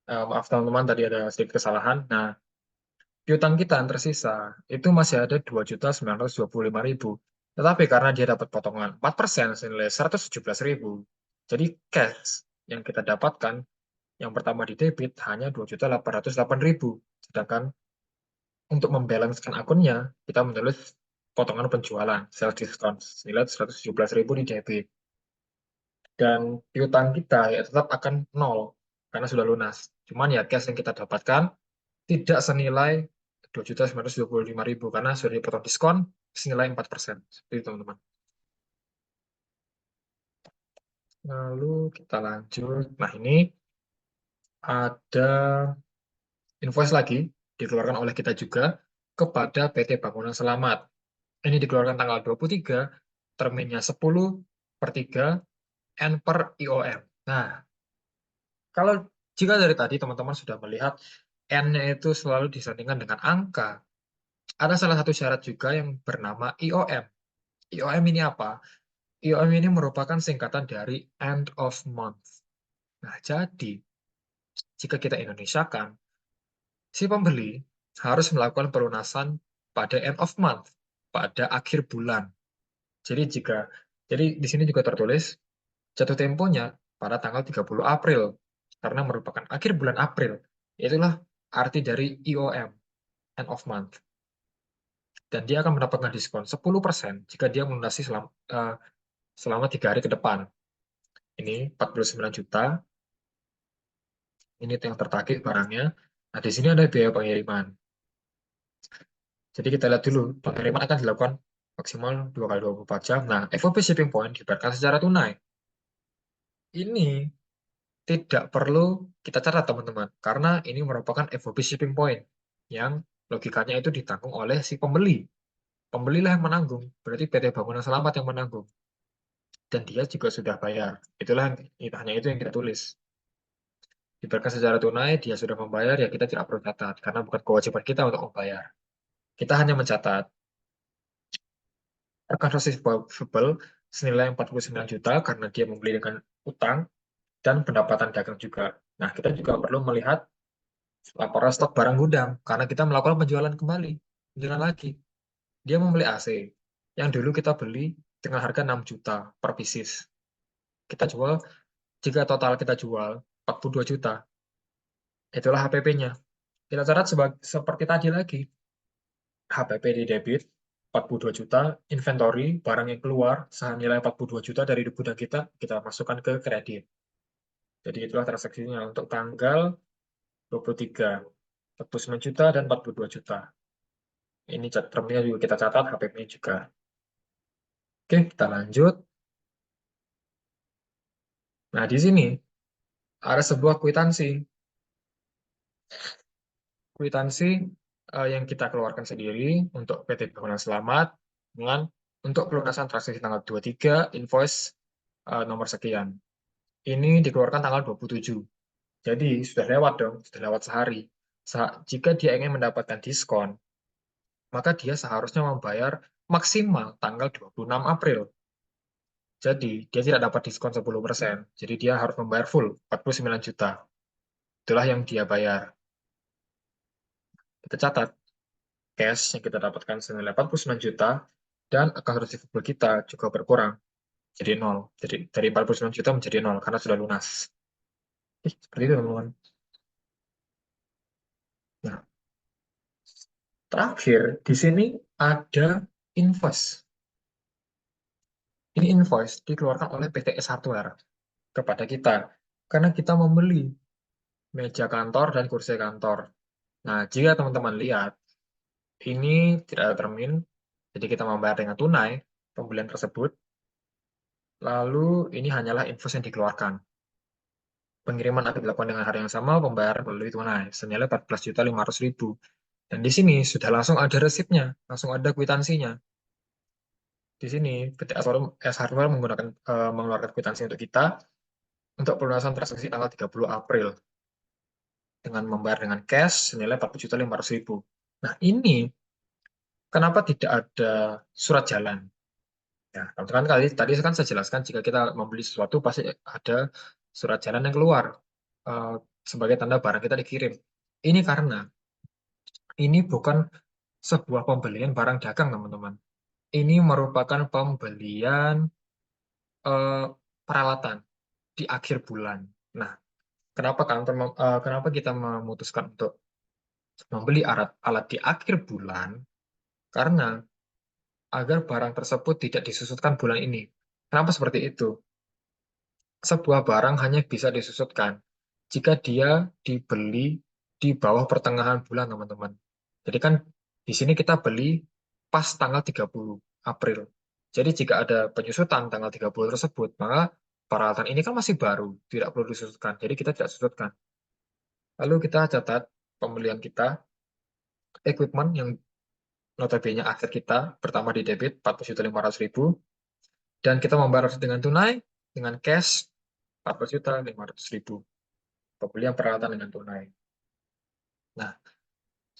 maaf teman-teman, tadi ada sedikit kesalahan. Nah, piutang kita yang tersisa itu masih ada 2.925.000. Tetapi karena dia dapat potongan 4% senilai 117.000, jadi cash yang kita dapatkan yang pertama di debit hanya 2.808.000. Sedangkan untuk membalancekan akunnya, kita menulis potongan penjualan, sales discount, senilai 117.000 di debit. Dan piutang kita ya tetap akan nol, karena sudah lunas. Cuman ya cash yang kita dapatkan tidak senilai 2.925.000 karena sudah dipotong diskon senilai 4%. Seperti itu, teman-teman. Lalu kita lanjut. Nah, ini ada invoice lagi dikeluarkan oleh kita juga kepada PT Bangunan Selamat. Ini dikeluarkan tanggal 23, terminnya 10/3, N per IOM. Nah, kalau jika dari tadi teman-teman sudah melihat N-nya itu selalu disandingkan dengan angka, ada salah satu syarat juga yang bernama IOM. IOM ini apa? IOM ini merupakan singkatan dari End of Month. Nah, jadi jika kita Indonesiakan, si pembeli harus melakukan pelunasan pada end of month, pada akhir bulan. Jadi jadi di sini juga tertulis jatuh temponya pada tanggal 30 April karena merupakan akhir bulan April. Itulah arti dari IOM, end of month. Dan dia akan mendapatkan diskon 10% jika dia melunasi selama 3 hari ke depan. Ini 49 juta, ini yang tertagih barangnya. Nah, di sini ada biaya pengiriman. Jadi kita lihat dulu, pengiriman akan dilakukan maksimal 2 kali 24 jam. Nah, FOB shipping point dibayarkan secara tunai. Ini tidak perlu kita catat, teman-teman, karena ini merupakan FOB shipping point yang logikanya itu ditanggung oleh si pembeli. Pembelilah yang menanggung, berarti PT Bangunan Selamat yang menanggung. Dan dia juga sudah bayar. Itulah hanya itu yang kita tulis. Dibayarkan secara tunai, dia sudah membayar, ya kita tidak perlu catat, karena bukan kewajiban kita untuk membayar. Kita hanya mencatat accounts receivable senilai 49 juta karena dia membeli dengan utang dan pendapatan dagang juga. Nah, kita juga perlu melihat laporan stok barang gudang karena kita melakukan penjualan kembali. Penjualan lagi. Dia membeli AC yang dulu kita beli dengan harga 6 juta per pieces. Kita jual, jika total kita jual 42 juta, itulah HPP-nya. Kita catat seperti tadi lagi. HPP di debit 42 juta, inventory, barang yang keluar, senilai 42 juta dari gudang kita masukkan ke kredit. Jadi itulah transaksinya untuk tanggal 23, 49 juta dan 42 juta. Ini termnya juga kita catat, HPP-nya juga. Oke, kita lanjut. Nah, di sini ada sebuah kwitansi. Kwitansi yang kita keluarkan sendiri untuk PT Bangunan Selamat dengan untuk pelunasan transaksi tanggal 23, invoice nomor sekian. Ini dikeluarkan tanggal 27. Jadi sudah lewat dong, sudah lewat sehari. Jika dia ingin mendapatkan diskon, maka dia seharusnya membayar maksimal tanggal 26 April. Jadi dia tidak dapat diskon 10%. Jadi dia harus membayar full 49 juta. Itulah yang dia bayar. Kita catat, cash yang kita dapatkan senilai 49 juta dan account receivable kita juga berkurang jadi nol. Jadi dari 49 juta menjadi nol karena sudah lunas. Seperti itu, teman-teman. Nah, Terakhir, di sini ada invoice. Ini invoice dikeluarkan oleh PT Hardware kepada kita karena kita membeli meja kantor dan kursi kantor. Nah, jika teman-teman lihat, ini tidak ada termin, jadi kita membayar dengan tunai pembelian tersebut. Lalu ini hanyalah invoice yang dikeluarkan. Pengiriman akan dilakukan dengan harga yang sama, pembayaran melalui tunai, senilai 14.500.000. Dan di sini sudah langsung ada resipnya, langsung ada kwitansinya. Di sini PT S Hardware mengeluarkan kwitansi untuk kita untuk pelunasan transaksi tanggal 30 April dengan membayar dengan cash senilai 40.500.000. Nah, ini kenapa tidak ada surat jalan? Ya, kan tadi kan saya jelaskan jika kita membeli sesuatu pasti ada surat jalan yang keluar eh, sebagai tanda barang kita dikirim. Ini karena ini bukan sebuah pembelian barang dagang, teman-teman. Ini merupakan pembelian eh, peralatan di akhir bulan. Nah, kenapa kita memutuskan untuk membeli alat alat di akhir bulan? Karena agar barang tersebut tidak disusutkan bulan ini. Kenapa seperti itu? Sebuah barang hanya bisa disusutkan jika dia dibeli di bawah pertengahan bulan, teman-teman. Jadi kan di sini kita beli pas tanggal 30 April. Jadi jika ada penyusutan tanggal 30 tersebut, maka peralatan ini kan masih baru, tidak perlu disusutkan. Jadi kita tidak susutkan. Lalu kita catat pembelian kita, equipment yang notabene aset kita, pertama di debit 40.500.000, dan kita membayar dengan tunai, dengan cash 14.500.000. Pembelian peralatan dengan tunai. Nah,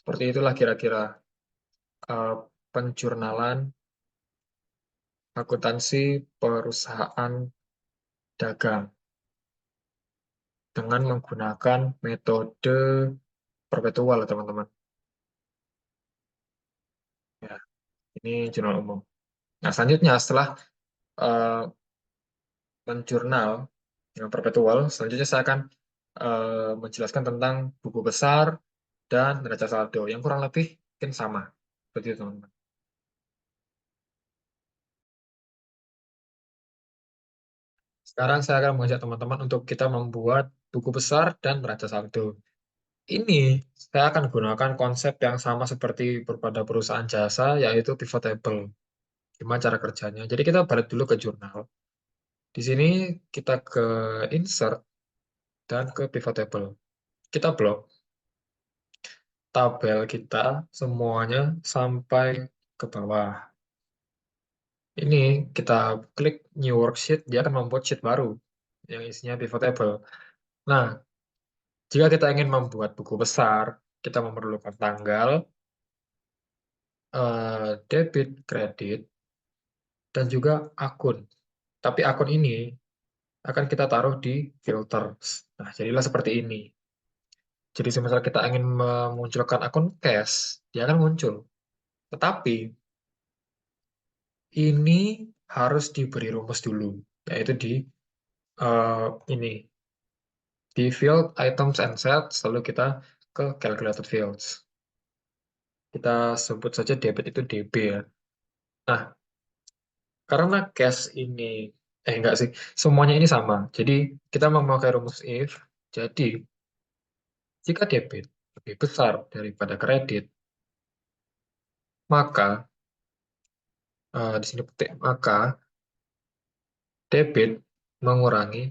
seperti itulah kira-kira eh, penjurnalan akuntansi perusahaan dagang dengan menggunakan metode perpetual, teman-teman. Ya, ini jurnal umum. Nah, selanjutnya setelah eh, menjurnal dengan perpetual, selanjutnya saya akan menjelaskan tentang buku besar dan neraca saldo yang kurang lebih mungkin sama. Seperti itu, teman-teman. Sekarang saya akan mengajak teman-teman untuk kita membuat buku besar dan neraca saldo. Ini saya akan gunakan konsep yang sama seperti pada perusahaan jasa, yaitu pivot table. Gimana cara kerjanya? Jadi kita balik dulu ke jurnal. Di sini kita ke insert dan ke pivot table. Kita blok tabel kita semuanya sampai ke bawah. Ini kita klik new worksheet, dia akan membuat sheet baru yang isinya pivot table. Nah, jika kita ingin membuat buku besar, kita memerlukan tanggal, debit, kredit, dan juga akun. Tapi akun ini akan kita taruh di filters. Nah, jadilah seperti ini. Jadi semisal kita ingin memunculkan akun cash, dia akan muncul. Tetapi ini harus diberi rumus dulu, yaitu di ini di field items and sets, lalu kita ke calculated fields. Kita sebut saja debit itu DB ya. Nah, karena cash ini, enggak sih, semuanya ini sama. Jadi kita memakai rumus if. Jadi jika debit lebih besar daripada kredit, maka di sini petik maka debit mengurangi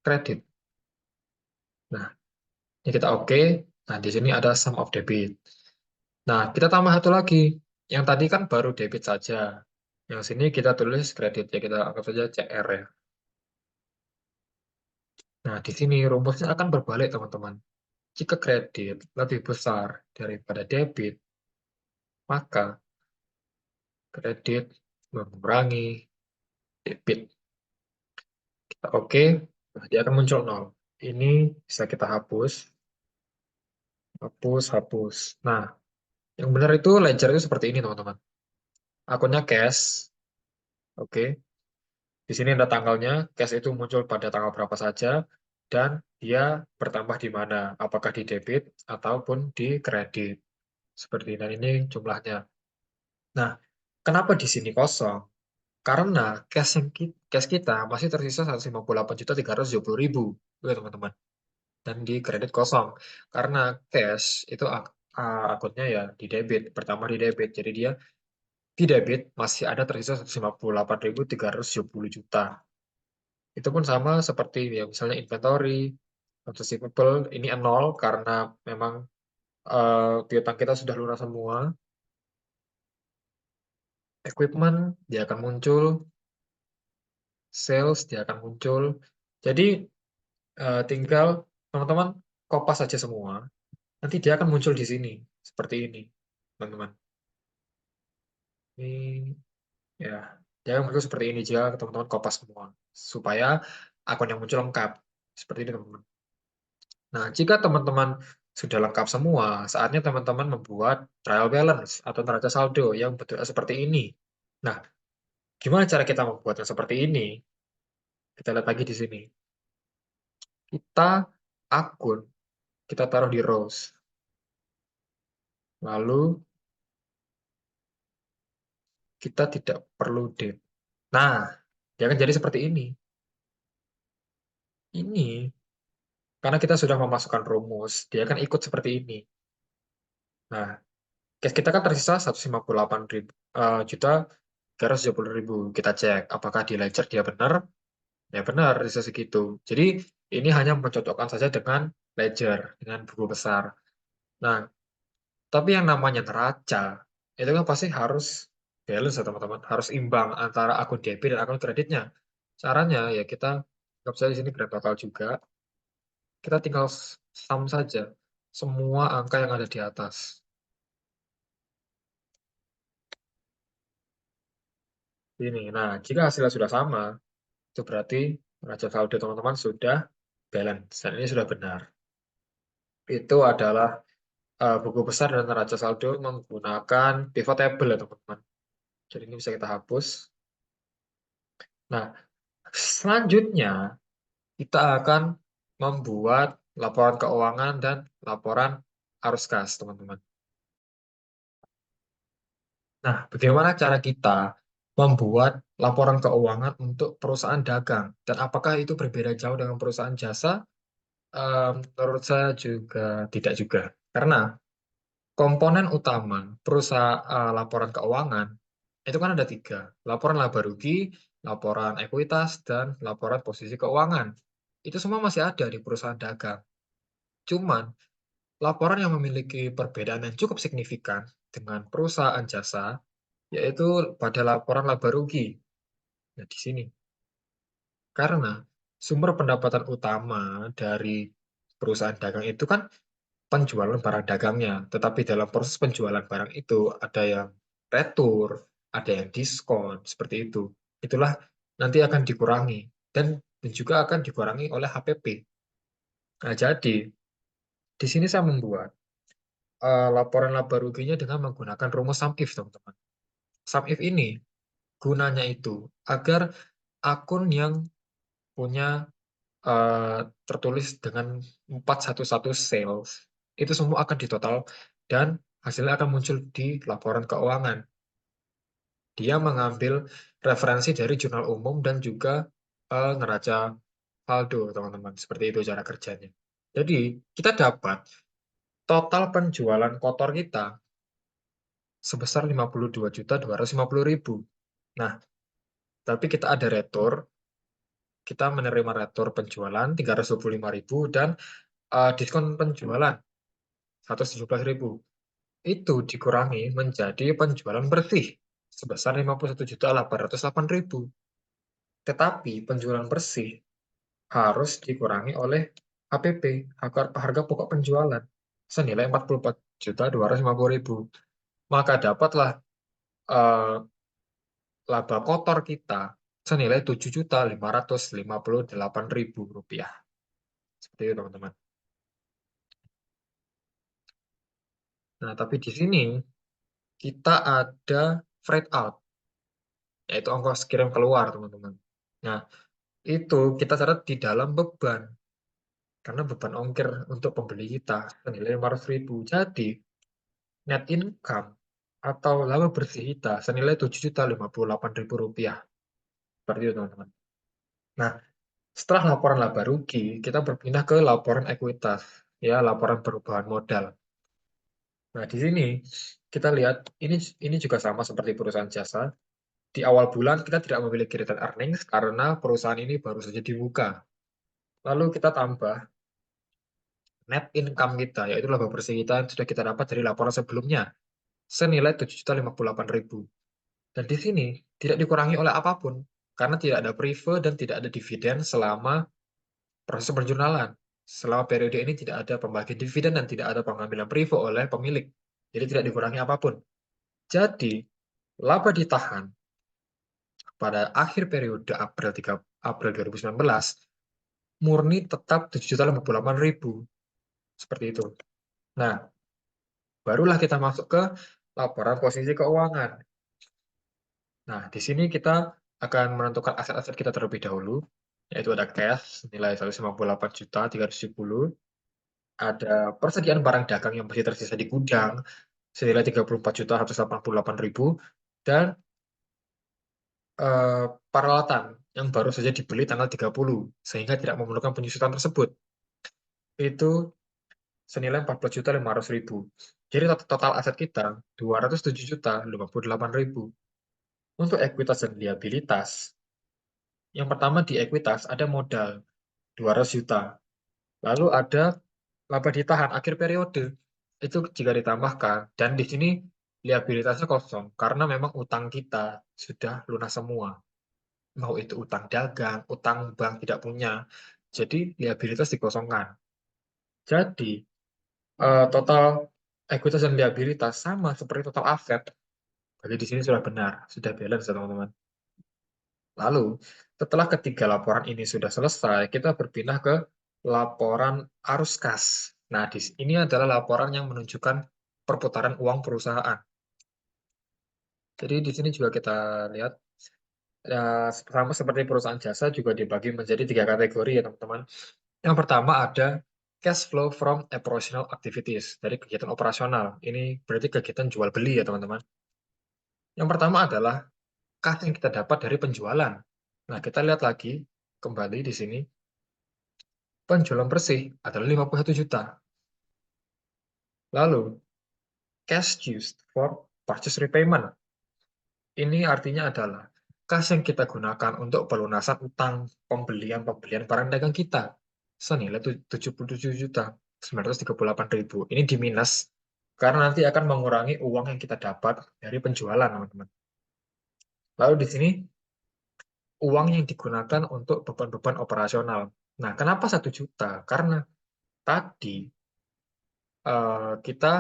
kredit. Nah, ini kita oke. Nah, di sini ada sum of debit. Nah, kita tambah satu lagi. Yang tadi kan baru debit saja. Yang sini kita tulis kredit ya, kita anggap saja CR ya. Nah, di sini rumusnya akan berbalik, teman-teman. Jika kredit lebih besar daripada debit, maka kredit mengurangi debit. Kita oke, nah, dia akan muncul nol. Ini bisa kita hapus, hapus, hapus. Nah, yang benar itu ledger itu seperti ini, teman-teman. Akunnya cash, oke. Di sini ada tanggalnya, cash itu muncul pada tanggal berapa saja, dan dia bertambah di mana, apakah di debit ataupun di kredit. seperti ini. Dan ini jumlahnya. Nah, kenapa di sini kosong? Karena cash kita masih tersisa 158.370.000, ya teman-teman. Dan di kredit kosong. Karena cash itu akunnya ya di debit, pertama di debit. Jadi dia di debit masih ada tersisa 158.370 juta. Itu pun sama seperti ya misalnya inventory, accounts receivable, ini nol karena memang piutang kita sudah lunas semua. Equipment dia akan muncul, sales dia akan muncul. Jadi tinggal teman-teman kopas saja semua. Nanti dia akan muncul di sini seperti ini, teman-teman. Ini ya, dia akan muncul seperti ini jika teman-teman kopas semua supaya akun yang muncul lengkap seperti ini, teman-teman. Nah, jika teman-teman sudah lengkap semua, saatnya teman-teman membuat trial balance atau neraca saldo yang betul seperti ini. Nah, gimana cara kita membuatnya seperti ini? Kita lihat lagi di sini. Kita akun, kita taruh di rows. Lalu kita tidak perlu date. Nah, dia akan jadi seperti ini. Ini, karena kita sudah memasukkan rumus, dia akan ikut seperti ini. Nah, cash kita kan tersisa 158.370.000. Kita cek apakah di ledger dia benar. Ya benar, tersisa segitu. Jadi ini hanya mencocokkan saja dengan ledger, dengan buku besar. Nah, tapi yang namanya neraca, itu kan pasti harus balance ya teman-teman. Harus imbang antara akun debit dan akun kreditnya. Caranya ya kita, anggap saja di sini grand total juga. Kita tinggal sum saja semua angka yang ada di atas. Ini. Nah, jika hasilnya sudah sama, itu berarti neraca saldo teman-teman sudah balance. Dan ini sudah benar. Itu adalah buku besar dan neraca saldo menggunakan pivot table ya teman-teman. Jadi ini bisa kita hapus. Nah, selanjutnya kita akan membuat laporan keuangan dan laporan arus kas, teman-teman. Nah, bagaimana cara kita membuat laporan keuangan untuk perusahaan dagang? Dan apakah itu berbeda jauh dengan perusahaan jasa? Menurut saya juga tidak juga. Karena komponen utama perusahaan laporan keuangan itu kan ada tiga. Laporan laba rugi, laporan ekuitas, dan laporan posisi keuangan. Itu semua masih ada di perusahaan dagang. Cuman, laporan yang memiliki perbedaan yang cukup signifikan dengan perusahaan jasa, yaitu pada laporan laba rugi. Nah, di sini. Karena sumber pendapatan utama dari perusahaan dagang itu kan penjualan barang dagangnya. Tetapi dalam proses penjualan barang itu ada yang retur, ada yang diskon, seperti itu. Itulah nanti akan dikurangi dan juga akan dikurangi oleh HPP. Nah, jadi di sini saya membuat laporan laba ruginya dengan menggunakan rumus sum if, teman-teman. Sum if ini gunanya itu agar akun yang punya eh, tertulis dengan 411 sales itu semua akan ditotal dan hasilnya akan muncul di laporan keuangan. Dia mengambil referensi dari jurnal umum dan juga neraca saldo, teman-teman. Seperti itu cara kerjanya. Jadi, kita dapat total penjualan kotor kita sebesar 52.250.000. Nah, tapi kita ada retur, kita menerima retur penjualan 325.000 dan diskon penjualan 117.000. Itu dikurangi menjadi penjualan bersih sebesar 51.808.000. Tetapi penjualan bersih harus dikurangi oleh HPP, harga pokok penjualan, senilai 44.250.000. Maka dapatlah eh, laba kotor kita senilai 7.558.000 rupiah. Seperti itu, teman-teman. Nah, tapi di sini kita ada freight out, yaitu ongkos kirim keluar, teman-teman. Nah, itu kita catat di dalam beban, karena beban ongkir untuk pembeli kita senilai 500.000. Jadi, net income atau laba bersih kita senilai Rp7.058.000. Seperti itu, teman-teman. Nah, setelah laporan laba rugi, kita berpindah ke laporan ekuitas, ya, laporan perubahan modal. Nah, di sini kita lihat ini juga sama seperti perusahaan jasa. Di awal bulan kita tidak memiliki return earnings karena perusahaan ini baru saja dibuka. Lalu kita tambah net income kita, yaitu laba bersih kita yang sudah kita dapat dari laporan sebelumnya, senilai Rp7.058.000. Dan di sini tidak dikurangi oleh apapun, karena tidak ada prive dan tidak ada dividen selama proses penjualan. Selama periode ini tidak ada pembagian dividen dan tidak ada pengambilan prive oleh pemilik. Jadi tidak dikurangi apapun. Jadi, laba ditahan pada akhir periode April 2019 murni tetap Rp7.058.000. Seperti itu. Nah, barulah kita masuk ke laporan posisi keuangan. Nah, di sini kita akan menentukan aset-aset kita terlebih dahulu, yaitu ada cash nilai 158.370, ada persediaan barang dagang yang masih tersisa di gudang senilai 34.188.000, dan peralatan yang baru saja dibeli tanggal 30 sehingga tidak memerlukan penyusutan tersebut itu senilai 14.500.000. Jadi total aset kita 207.058.000. Untuk ekuitas dan liabilitas, yang pertama di ekuitas ada modal 200 juta. Lalu ada laba ditahan akhir periode. Itu jika ditambahkan, dan di sini liabilitasnya kosong karena memang utang kita sudah lunas semua. Mau itu utang dagang, utang bank tidak punya. Jadi liabilitas dikosongkan. Jadi total ekuitas dan liabilitas sama seperti total aset. Jadi di sini sudah benar, sudah balance ya teman-teman. Lalu setelah ketiga laporan ini sudah selesai, kita berpindah ke laporan arus kas. Nah, ini adalah laporan yang menunjukkan perputaran uang perusahaan. Jadi di sini juga kita lihat ya, sama seperti perusahaan jasa juga dibagi menjadi 3 kategori ya teman-teman. Yang pertama ada cash flow from operational activities, dari kegiatan operasional. Ini berarti kegiatan jual beli ya teman-teman. Yang pertama adalah kas yang kita dapat dari penjualan. Nah, kita lihat lagi kembali di sini. Penjualan bersih adalah 51 juta. Lalu, cash used for purchase repayment. Ini artinya adalah kas yang kita gunakan untuk pelunasan utang pembelian barang dagang kita senilai 77.938.000. Ini diminus karena nanti akan mengurangi uang yang kita dapat dari penjualan, teman-teman. Lalu di sini uang yang digunakan untuk beban-beban operasional. Nah, kenapa 1 juta? Karena tadi kita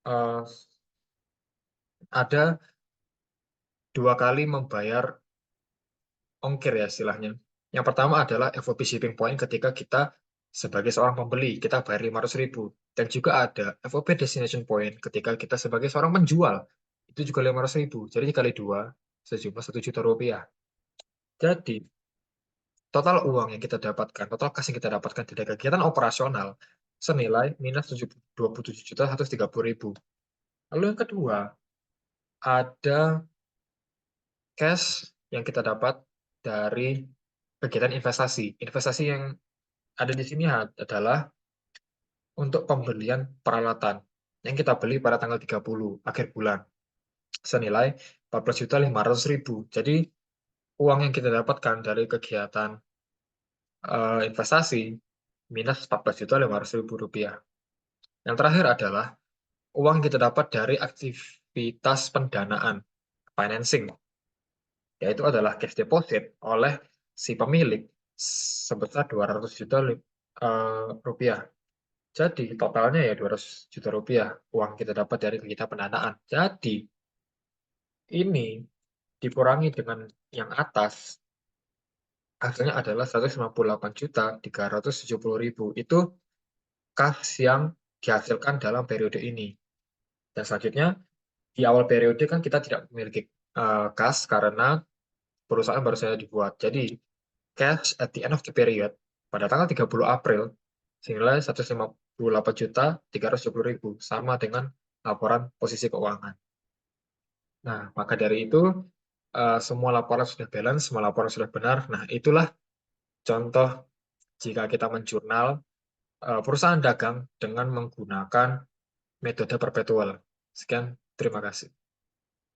eh, ada 2 kali membayar ongkir ya istilahnya. Yang pertama adalah FOB shipping point ketika kita sebagai seorang pembeli, kita bayar 500.000. Dan juga ada FOB destination point ketika kita sebagai seorang penjual, itu juga 500.000. Jadi dikali 2, sejumlah 1 juta rupiah. Jadi, total uang yang kita dapatkan, total kas yang kita dapatkan dari kegiatan operasional, senilai minus 27.130.000. Lalu yang kedua, ada cash yang kita dapat dari kegiatan investasi. Investasi yang ada di sini adalah untuk pembelian peralatan yang kita beli pada tanggal 30 akhir bulan senilai 14.500.000. Jadi uang yang kita dapatkan dari kegiatan investasi minus 14.500.000 rupiah. Yang terakhir adalah uang yang kita dapat dari aktivitas pendanaan financing, yaitu adalah cash deposit oleh si pemilik sebesar 200 juta rupiah. Jadi totalnya ya 200 juta rupiah uang kita dapat dari kita pendanaan. Jadi ini dikurangi dengan yang atas, hasilnya adalah 158.370.000. Itu kas yang dihasilkan dalam periode ini. Dan selanjutnya, di awal periode kan kita tidak memiliki kas karena perusahaan baru saja dibuat. Jadi, cash at the end of the period pada tanggal 30 April senilai 28.320.000, sama dengan laporan posisi keuangan. Nah, maka dari itu semua laporan sudah balance, semua laporan sudah benar. Nah, itulah contoh jika kita menjurnal perusahaan dagang dengan menggunakan metode perpetual. Sekian, terima kasih.